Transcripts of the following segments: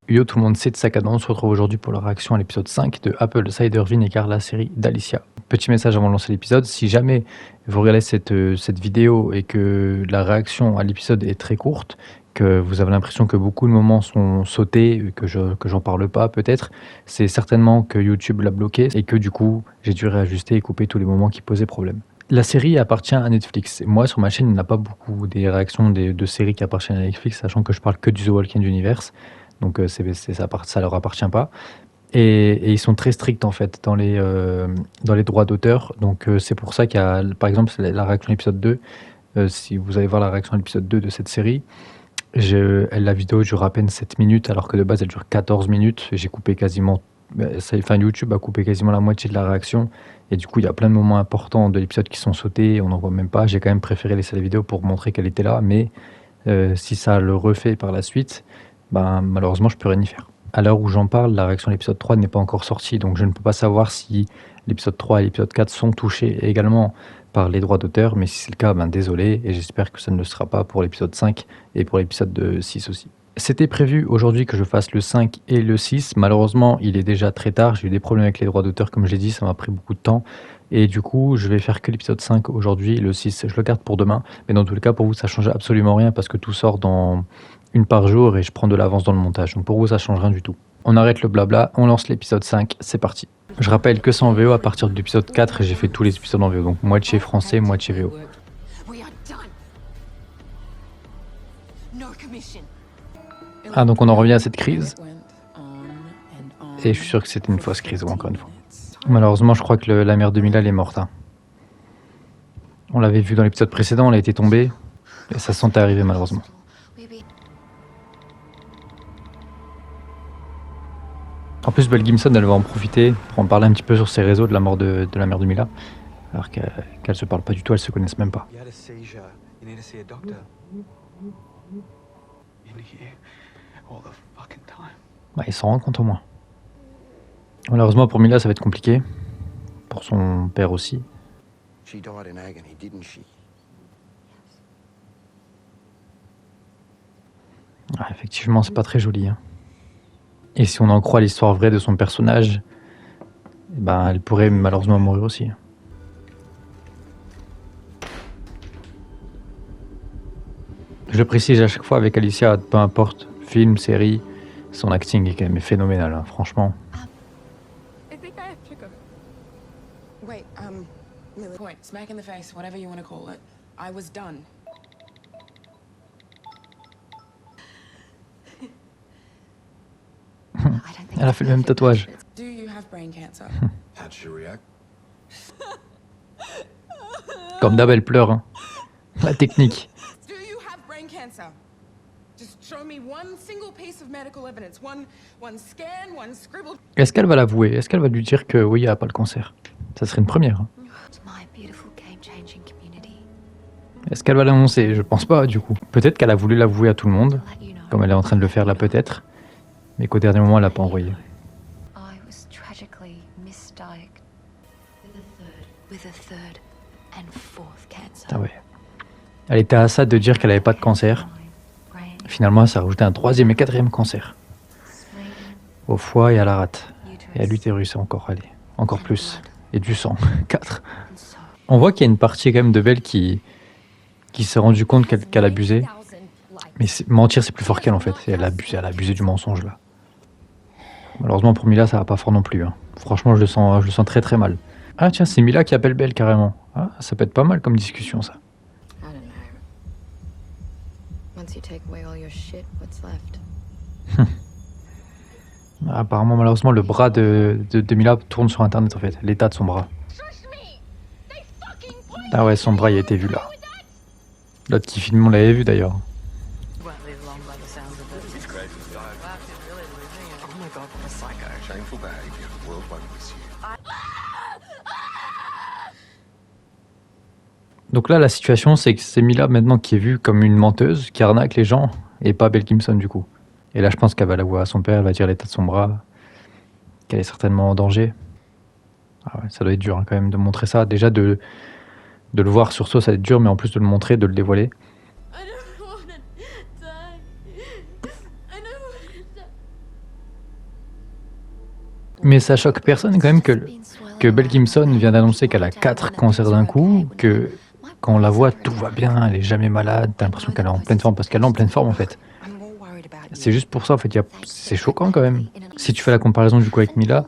Yo tout le monde, c'est Sakada, on se retrouve aujourd'hui pour la réaction à l'épisode 5 de Apple Cider Vinegar, la série d'Alicia. Petit message avant de lancer l'épisode, si jamais vous regardez cette vidéo et que la réaction à l'épisode est très courte, que vous avez l'impression que beaucoup de moments sont sautés, que j'en parle pas peut-être, c'est certainement que YouTube l'a bloqué et que du coup j'ai dû réajuster et couper tous les moments qui posaient problème. La série appartient à Netflix. Moi, sur ma chaîne, il n'y en a pas beaucoup des réactions de séries qui appartiennent à Netflix, sachant que je parle que du The Walking Universe. Donc ça leur appartient pas. Et ils sont très stricts en fait dans les droits d'auteur. Donc c'est pour ça qu'il y a, par exemple, la réaction à l'épisode 2. Si vous allez voir la réaction à l'épisode 2 de cette série, la vidéo dure à peine 7 minutes, alors que de base elle dure 14 minutes. J'ai coupé quasiment, YouTube a coupé quasiment la moitié de la réaction. Et du coup, il y a plein de moments importants de l'épisode qui sont sautés, on n'en voit même pas. J'ai quand même préféré laisser la vidéo pour montrer qu'elle était là, mais si ça le refait par la suite, ben, malheureusement, je peux rien y faire. À l'heure où j'en parle, la réaction à l'épisode 3 n'est pas encore sortie, donc je ne peux pas savoir si l'épisode 3 et l'épisode 4 sont touchés également par les droits d'auteur, mais si c'est le cas, ben désolé, et j'espère que ça ne le sera pas pour l'épisode 5 et pour l'épisode 6 aussi. C'était prévu aujourd'hui que je fasse le 5 et le 6, malheureusement il est déjà très tard, j'ai eu des problèmes avec les droits d'auteur comme je l'ai dit, ça m'a pris beaucoup de temps, et du coup je vais faire que l'épisode 5 aujourd'hui, le 6 je le garde pour demain, mais dans tous les cas pour vous ça change absolument rien parce que tout sort dans une par jour et je prends de l'avance dans le montage, donc pour vous ça change rien du tout. On arrête le blabla, on lance l'épisode 5, c'est parti. Je rappelle que c'est en VO à partir de l'épisode 4 et j'ai fait tous les épisodes en VO, donc moitié français, moitié VO. Ah, donc on en revient à cette crise. Et je suis sûr que c'était une fausse crise, encore une fois. Malheureusement, je crois que la mère de Mila, elle est morte. Hein. On l'avait vu dans l'épisode précédent, elle a été tombée. Et ça se sentait arriver, malheureusement. En plus, Belle Gibson, elle va en profiter pour en parler un petit peu sur ses réseaux de la mort de la mère de Mila. Alors qu'elle se parle pas du tout, elles se connaissent même pas. Bah, il s'en rend compte au moins. Malheureusement pour Mila, ça va être compliqué. Pour son père aussi. Ah, effectivement, c'est pas très joli. Hein. Et si on en croit l'histoire vraie de son personnage, ben, elle pourrait malheureusement mourir aussi. Je le précise à chaque fois avec Alicia, peu importe, film, série, son acting est quand même phénoménal, hein, franchement. Elle a fait le même tatouage. Comme d'hab, elle pleure. Hein. La technique. Est-ce qu'elle va l'avouer? Est-ce qu'elle va lui dire que oui, elle n'a pas le cancer? Ça serait une première. Hein. Est-ce qu'elle va l'annoncer? Je pense pas, du coup. Peut-être qu'elle a voulu l'avouer à tout le monde, comme elle est en train de le faire là peut-être, mais qu'au dernier moment, elle l'a pas envoyé. Ah ouais. Elle était à ça de dire qu'elle avait pas de cancer. Finalement, ça a rajouté un 3e et 4e cancer. Au foie et à la rate. Et à l'utérus encore, allez. Encore plus. Et du sang. 4. On voit qu'il y a une partie quand même de Belle qui s'est rendu compte qu'elle abusait. Mais mentir, c'est plus fort qu'elle en fait. Elle a abusé du mensonge là. Malheureusement pour Mila, ça va pas fort non plus. Hein. Franchement, je le sens très très mal. Ah tiens, c'est Mila qui appelle Belle carrément. Ah, ça peut être pas mal comme discussion ça. Apparemment, malheureusement, le bras de Mila tourne sur internet en fait. L'état de son bras. Ah ouais, son bras il a été vu là. L'autre qui filme, on l'avait vu d'ailleurs. Donc là, la situation, c'est que c'est Mila maintenant qui est vue comme une menteuse, qui arnaque les gens, et pas Belle Gibson du coup. Et là, je pense qu'elle va l'avouer à son père, elle va dire l'état de son bras, qu'elle est certainement en danger. Ah ouais, ça doit être dur hein, quand même de montrer ça. Déjà, de le voir sur ça, ça va être dur, mais en plus de le montrer, de le dévoiler. Mais ça choque personne quand même que Belle Gibson vient d'annoncer qu'elle a 4 cancers d'un coup, que quand on la voit, tout va bien, elle est jamais malade, t'as l'impression qu'elle est en pleine forme, parce qu'elle est en pleine forme en fait. C'est juste pour ça, en fait, c'est choquant quand même. Si tu fais la comparaison du coup avec Mila,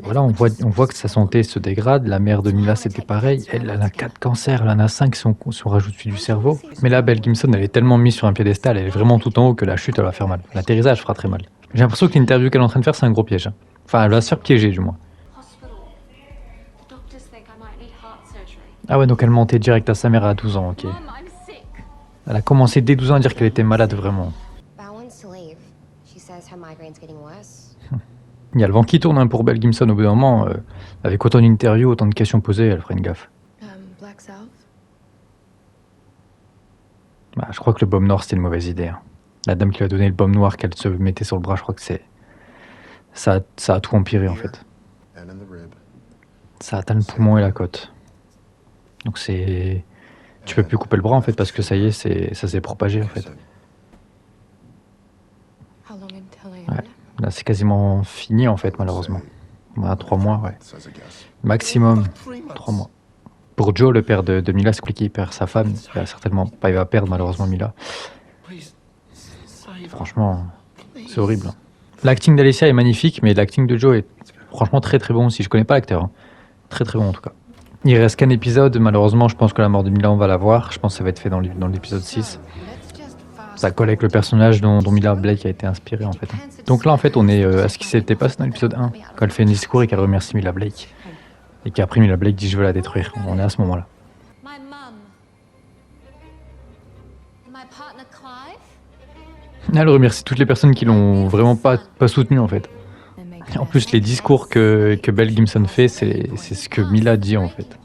voilà, on voit que sa santé se dégrade. La mère de Mila, c'était pareil. Elle a 4 cancers, elle en a 5 si on rajoute celui du cerveau. Mais là, Belle Gibson, elle est tellement mise sur un piédestal, elle est vraiment tout en haut que la chute, elle va faire mal. L'atterrissage fera très mal. J'ai l'impression que l'interview qu'elle est en train de faire, c'est un gros piège. Enfin, elle va se faire piéger, du moins. Ah ouais, donc elle mentait direct à sa mère à 12 ans, ok. Elle a commencé dès 12 ans à dire qu'elle était malade, vraiment. Il y a le vent qui tourne hein, pour Belle Gibson au bout d'un moment. Avec autant d'interviews, autant de questions posées, elle ferait une gaffe. Bah, je crois que le baume noir, c'était une mauvaise idée. Hein. La dame qui lui a donné le baume noir qu'elle se mettait sur le bras, je crois que ça a tout empiré en fait. Ça atteint le poumon et la côte. Donc c'est... Tu peux plus couper le bras en fait parce que ça y est, ça s'est propagé en fait. Ouais. Là c'est quasiment fini en fait malheureusement. Voilà, 3 mois, ouais. Maximum 3 mois. Pour Joe, le père de Mila, c'est qu'il perd sa femme. Il va perdre malheureusement Mila. Franchement, c'est horrible. L'acting d'Alicia est magnifique, mais l'acting de Joe est franchement très très bon aussi. Je connais pas l'acteur. Hein. Très très bon en tout cas. Il reste qu'un épisode, malheureusement je pense que la mort de Mila on va la voir, je pense que ça va être fait dans l'épisode 6. Ça colle avec le personnage dont Mila Blake a été inspiré en fait. Donc là en fait on est à ce qui s'était passé dans l'épisode 1, quand elle fait un discours et qu'elle remercie Mila Blake. Et qu'après Mila Blake dit je veux la détruire, on est à ce moment là. Elle remercie toutes les personnes qui l'ont vraiment pas soutenue en fait. En plus, les discours que Belle Gibson fait, c'est ce que Mila dit en fait.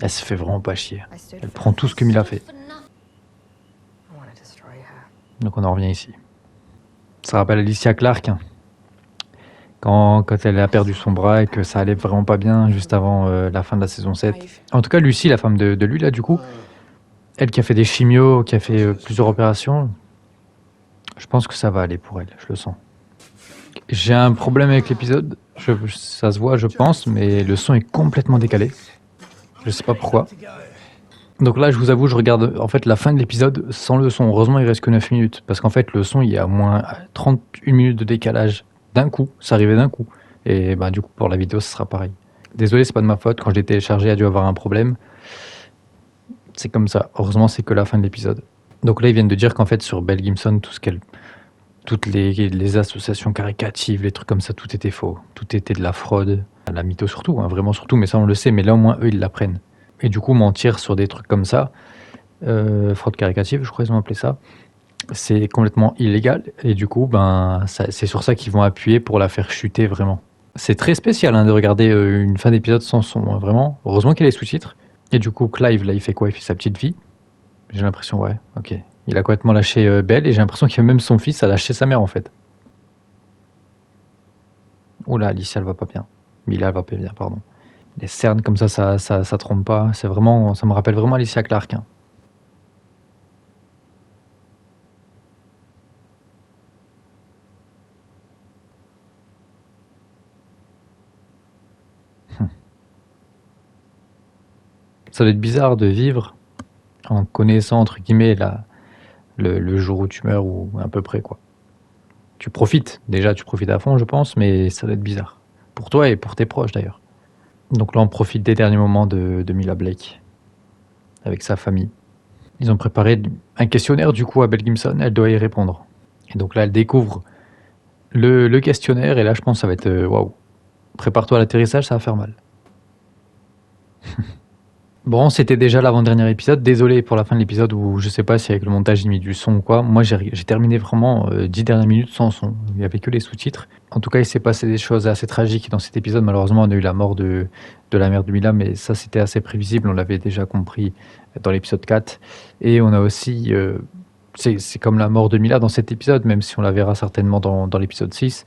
Elle se fait vraiment pas chier. Elle prend tout ce que Mila fait. Donc on en revient ici. Ça rappelle Alicia Clarke. Hein. Quand elle a perdu son bras et que ça allait vraiment pas bien juste avant la fin de la saison 7. En tout cas, Lucy, la femme de lui là du coup, elle qui a fait des chimios, qui a fait plusieurs opérations, je pense que ça va aller pour elle, je le sens. J'ai un problème avec l'épisode, ça se voit je pense, mais le son est complètement décalé. Je sais pas pourquoi. Donc là je vous avoue, je regarde en fait la fin de l'épisode sans le son. Heureusement il reste que 9 minutes, parce qu'en fait le son il y a au moins 31 minutes de décalage d'un coup, ça arrivait d'un coup. Et bah du coup pour la vidéo ce sera pareil. Désolé, c'est pas de ma faute, quand je l'ai téléchargé il a dû avoir un problème. C'est comme ça, heureusement c'est que la fin de l'épisode. Donc là ils viennent de dire qu'en fait sur Belle Gibson, toutes les associations caricatives, les trucs comme ça, tout était faux. Tout était de la fraude, la mytho surtout, hein, vraiment surtout, mais ça on le sait, mais là au moins eux ils l'apprennent. Et du coup mentir sur des trucs comme ça, fraude caricative je crois qu'ils ont appelé ça, c'est complètement illégal, et du coup c'est sur ça qu'ils vont appuyer pour la faire chuter vraiment. C'est très spécial hein, de regarder une fin d'épisode sans son, hein, vraiment. Heureusement qu'il y a les sous-titres. Et du coup Clive là il fait quoi? Il fait sa petite vie. J'ai l'impression, ouais, ok. Il a complètement lâché Belle et j'ai l'impression que même son fils a lâché sa mère en fait. Oula, Alicia elle va pas bien. Mila elle va pas bien, pardon. Les cernes comme ça trompe pas. C'est vraiment, ça me rappelle vraiment Alicia Clarke. Hein. Ça doit être bizarre de vivre en connaissant entre guillemets le jour où tu meurs ou à peu près quoi. Tu profites à fond je pense, mais ça doit être bizarre. Pour toi et pour tes proches d'ailleurs. Donc là on profite des derniers moments de Mila Blake avec sa famille. Ils ont préparé un questionnaire du coup à Belle Gibson, elle doit y répondre. Et donc là elle découvre le questionnaire et là je pense que ça va être waouh. Prépare-toi à l'atterrissage, ça va faire mal. Bon, c'était déjà l'avant-dernier épisode. Désolé pour la fin de l'épisode où je sais pas si avec le montage j'ai mis du son ou quoi. Moi j'ai terminé vraiment 10 dernières minutes sans son. Il n'y avait que les sous-titres. En tout cas, il s'est passé des choses assez tragiques dans cet épisode. Malheureusement, on a eu la mort de la mère de Mila, mais ça c'était assez prévisible. On l'avait déjà compris dans l'épisode 4. Et on a aussi... c'est comme la mort de Mila dans cet épisode, même si on la verra certainement dans l'épisode 6.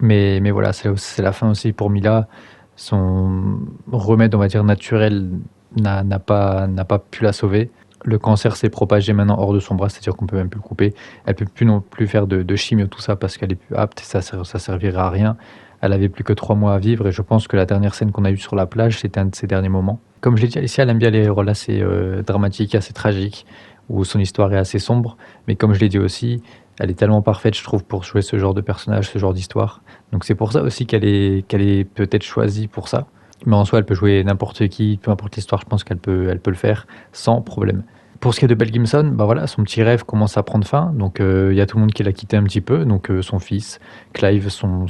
Mais voilà, c'est la fin aussi pour Mila. Son remède, on va dire, naturel n'a pas pu la sauver. Le cancer s'est propagé maintenant hors de son bras, c'est-à-dire qu'on peut même plus le couper. Elle peut plus non plus faire de chimio, tout ça, parce qu'elle est plus apte, et ça servira à rien. Elle avait plus que 3 mois à vivre et je pense que la dernière scène qu'on a eue sur la plage, c'était un de ses derniers moments. Comme je l'ai dit, Alicia, elle aime bien les rôles assez dramatiques, assez tragiques, où son histoire est assez sombre. Mais comme je l'ai dit aussi, elle est tellement parfaite, je trouve, pour jouer ce genre de personnage, ce genre d'histoire. Donc c'est pour ça aussi qu'elle est peut-être choisie pour ça. Mais en soi, elle peut jouer n'importe qui, peu importe l'histoire, je pense qu'elle peut le faire sans problème. Pour ce qui est de Belle Gibson, bah voilà, son petit rêve commence à prendre fin. Donc il y a tout le monde qui l'a quitté un petit peu. Donc son fils, Clive, son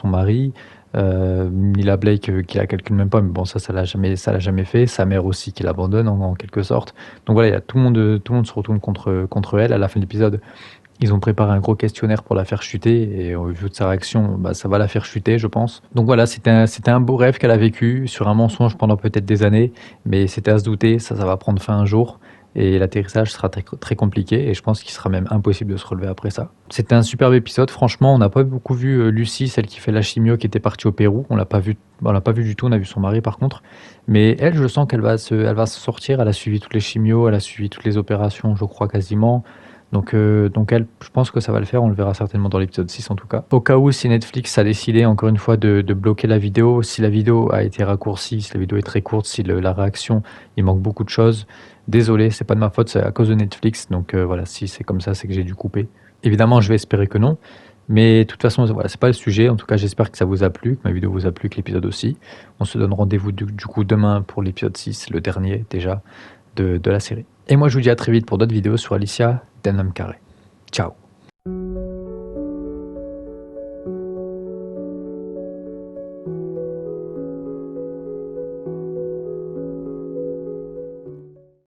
mari, Mila Blake qui la calcule même pas, mais bon ça l'a jamais fait. Sa mère aussi qui l'abandonne en quelque sorte. Donc voilà, il y a tout le monde se retourne contre elle. À la fin de l'épisode, ils ont préparé un gros questionnaire pour la faire chuter et au vu de sa réaction, bah, ça va la faire chuter, je pense. Donc voilà, c'était un beau rêve qu'elle a vécu sur un mensonge pendant peut-être des années, mais c'était à se douter, ça va prendre fin un jour et l'atterrissage sera très, très compliqué et je pense qu'il sera même impossible de se relever après ça. C'était un superbe épisode, franchement, on n'a pas beaucoup vu Lucie, celle qui fait la chimio, qui était partie au Pérou, on l'a pas vu du tout, on a vu son mari par contre, mais elle, je sens elle va se sortir, elle a suivi toutes les chimios, elle a suivi toutes les opérations, je crois quasiment. Donc elle, je pense que ça va le faire, on le verra certainement dans l'épisode 6 en tout cas. Au cas où, si Netflix a décidé encore une fois de bloquer la vidéo, si la vidéo a été raccourcie, si la vidéo est très courte, si la réaction, il manque beaucoup de choses, désolé, c'est pas de ma faute, c'est à cause de Netflix, donc voilà, si c'est comme ça, c'est que j'ai dû couper. Évidemment, je vais espérer que non, mais de toute façon, voilà, c'est pas le sujet, en tout cas j'espère que ça vous a plu, que ma vidéo vous a plu, que l'épisode aussi. On se donne rendez-vous du coup demain pour l'épisode 6, le dernier déjà de la série. Et moi je vous dis à très vite pour d'autres vidéos sur Alicia d'un homme carré. Ciao.